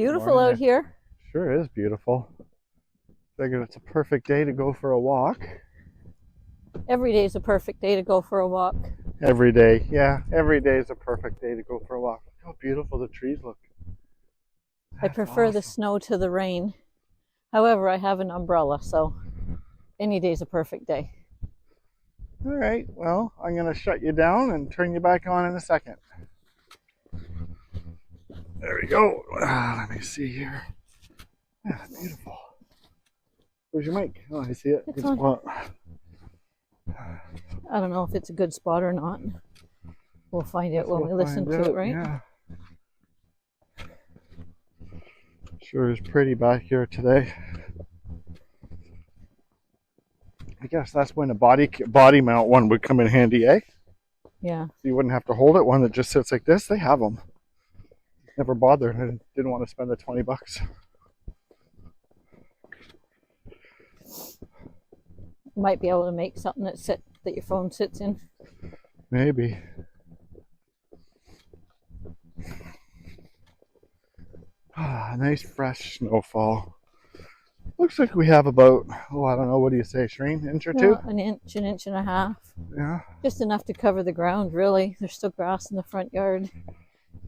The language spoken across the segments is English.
Beautiful Morning. out here. Sure is beautiful. Figured it's a perfect day to go for a walk. Every day is a perfect day to go for a walk. Every day, yeah, every day is a perfect day to go for a walk. Look how beautiful the trees look. I That's prefer the awesome. snow to the rain. However, I have an umbrella, so any day is a perfect day. All right, well, I'm going to shut you down and turn you back on in a second. There we go. Let me see here. Yeah, beautiful. Where's your mic? Oh, I see it. It's Good on. spot. I don't know if it's a good spot or not. We'll find out when we listen Find to it, out, right? yeah. Sure is pretty back here today. I guess that's when a body mount one would come in handy, eh? Yeah. So you wouldn't have to hold it. One that just sits like this, they have them. Never bothered. I didn't want to spend the $20. Might be able to make something that your phone sits in. Maybe. Nice fresh snowfall. Looks like we have about, I don't know, what do you say, Shreen? Inch or two? An inch and a half. Yeah, Just enough to cover the ground, really. There's still grass in the front yard.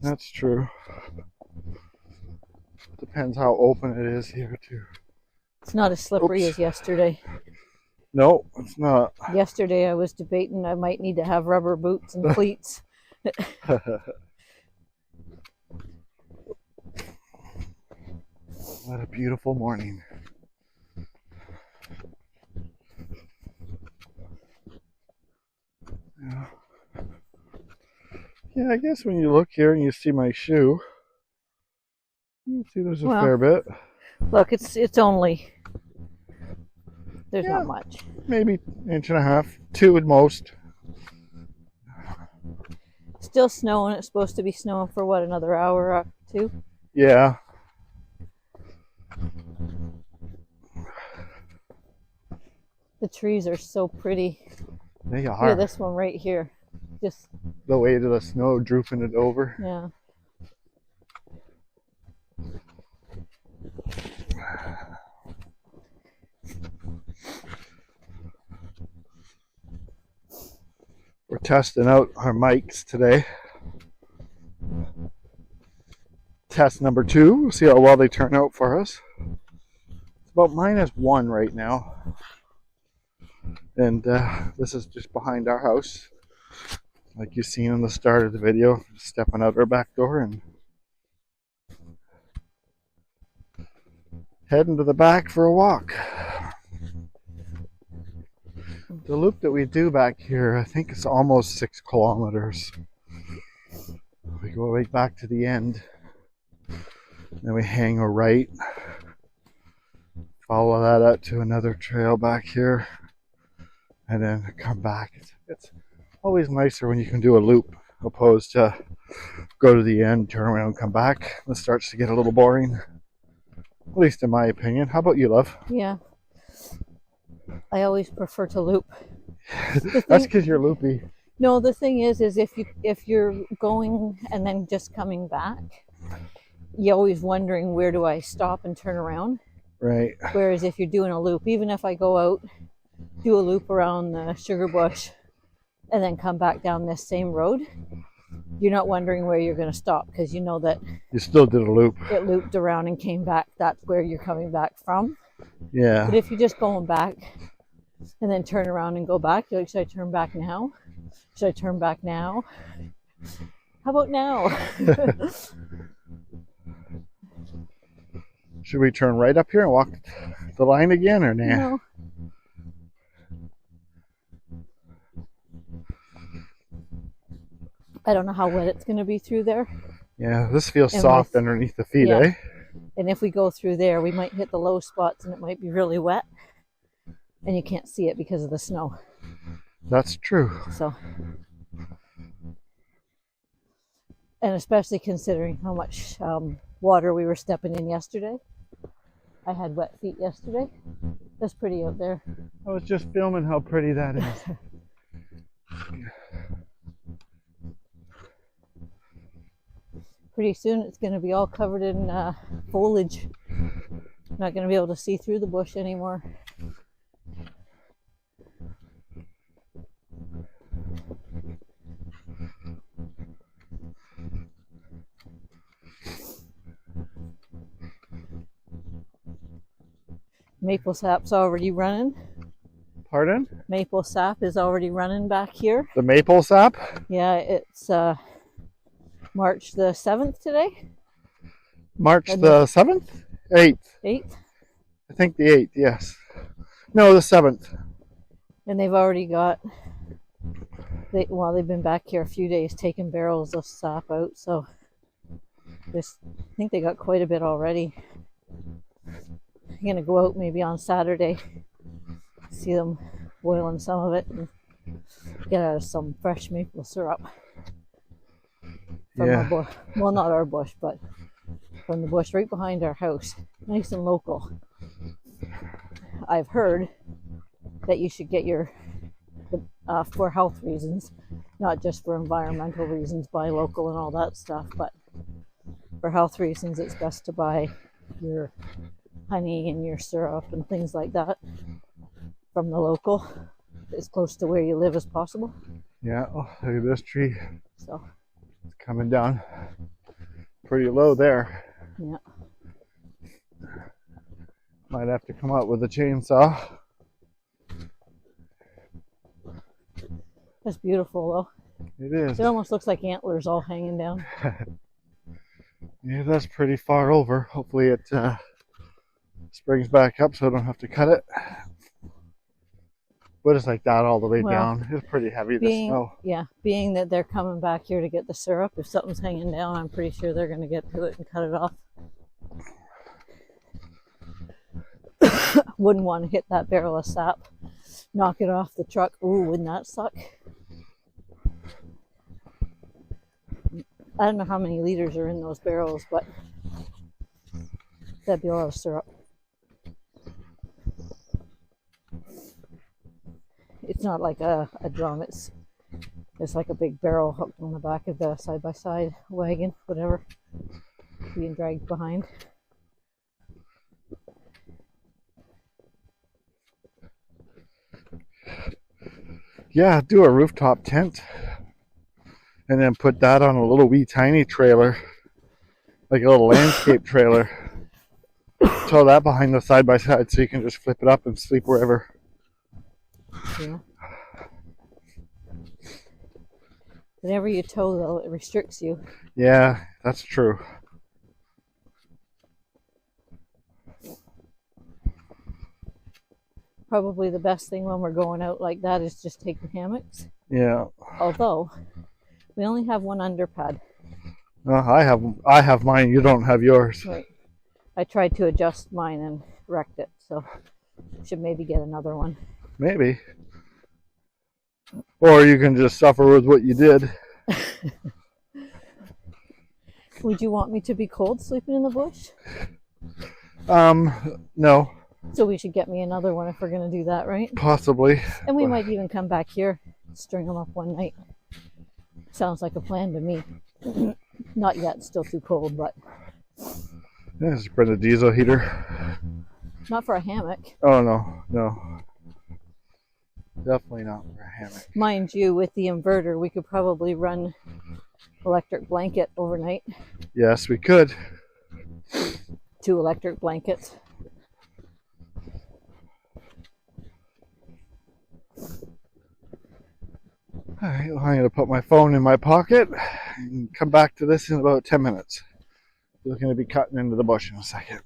that's true. Depends how open it is here, too. It's not as slippery as yesterday. No, it's not. Yesterday I was debating I might need to have rubber boots and cleats. What a beautiful morning. Yeah, I guess when you look here and you see my shoe, you see there's a fair bit. Look, it's only, there's Yeah. not much. Maybe inch and a half, two at most. Still snowing. It's supposed to be snowing for what, another hour or two? Yeah. The trees are so pretty. They Look are. at this one right here. Just, The weight of the snow drooping it over. yeah. We're testing out our mics today. Test number 2. We'll see how well they turn out for us. It's about -1 right now. And this is just behind our house. Like you've seen in the start of the video. Stepping out our back door and heading to the back for a walk. The loop that we do back here, I think it's almost 6 kilometers. We go right back to the end. Then we hang a right. Follow that out to another trail back here. And then come back. It's always nicer when you can do a loop opposed to go to the end, turn around, come back. It starts to get a little boring. At least in my opinion. How about you, love? Yeah. I always prefer to loop. That's because you're loopy. No, the thing is if you're going and then just coming back, you're always wondering, where do I stop and turn around? Right. Whereas if you're doing a loop, even if I go out, do a loop around the sugar bush and then come back down this same road, you're not wondering where you're going to stop, because you know that You still did a loop. it looped around and came back. That's where you're coming back from. Yeah. But if you're just going back and then turn around and go back, you're like, should I turn back now? Should I turn back now? How about now? Should we turn right up here and walk the line again, or nah? No. I don't know how wet it's going to be through there. Yeah, this feels And soft underneath the feet, yeah. eh? And if we go through there, we might hit the low spots and it might be really wet. And you can't see it because of the snow. That's true. So, and especially considering how much water we were stepping in yesterday. I had wet feet yesterday. That's pretty out there. I was just filming how pretty that is. Pretty soon it's going to be all covered in foliage. Not going to be able to see through the bush anymore. Maple sap's already running. Pardon? Maple sap is already running back here. The maple sap? Yeah, it's March the 7th today. March the 7th? 8th. 8th. I think the 8th, yes. No, the 7th. And they've already got, they've been back here a few days taking barrels of sap out, so I think they got quite a bit already. I'm going to go out maybe on Saturday, see them boiling some of it, and get out of some fresh maple syrup from our bush. Well, not our bush, but from the bush right behind our house. Nice and local. I've heard that you should get for health reasons, not just for environmental reasons, buy local and all that stuff, but for health reasons, it's best to buy your honey and your syrup and things like that from the local, as close to where you live as possible. Yeah, oh, look at this tree. So it's coming down pretty low there. Yeah. Might have to come out with a chainsaw. That's beautiful though. It is. It almost looks like antlers all hanging down. Yeah, that's pretty far over. Hopefully it springs back up so I don't have to cut it. But it's like that all the way down. It's pretty heavy, the snow. Yeah, being that they're coming back here to get the syrup, if something's hanging down, I'm pretty sure they're going to get to it and cut it off. Wouldn't want to hit that barrel of sap, knock it off the truck. Ooh, wouldn't that suck? I don't know how many liters are in those barrels, but that'd be a lot of syrup. It's not like a drum, it's like a big barrel hooked on the back of the side-by-side wagon, whatever, being dragged behind. Yeah, do a rooftop tent and then put that on a little wee tiny trailer, like a little landscape trailer. Tow that behind the side-by-side so you can just flip it up and sleep wherever. Yeah. Whenever you tow, though, it restricts you. Yeah, that's true. Probably the best thing when we're going out like that is just take the hammocks. Yeah. Although, we only have one underpad. I have mine. You don't have yours. Right. I tried to adjust mine and wrecked it, so should maybe get another one. Maybe. Or you can just suffer with what you did. Would you want me to be cold sleeping in the bush? No. So we should get me another one if we're going to do that, right? Possibly. And we might even come back here, string them up one night. Sounds like a plan to me. Not yet, still too cold, but... Yeah, just bring a diesel heater. Not for a hammock. Oh, no. Definitely not for a hammock. Mind you, with the inverter, we could probably run electric blanket overnight. Yes, we could. 2 electric blankets. All right, well, I'm going to put my phone in my pocket and come back to this in about 10 minutes. We're going to be cutting into the bush in a second.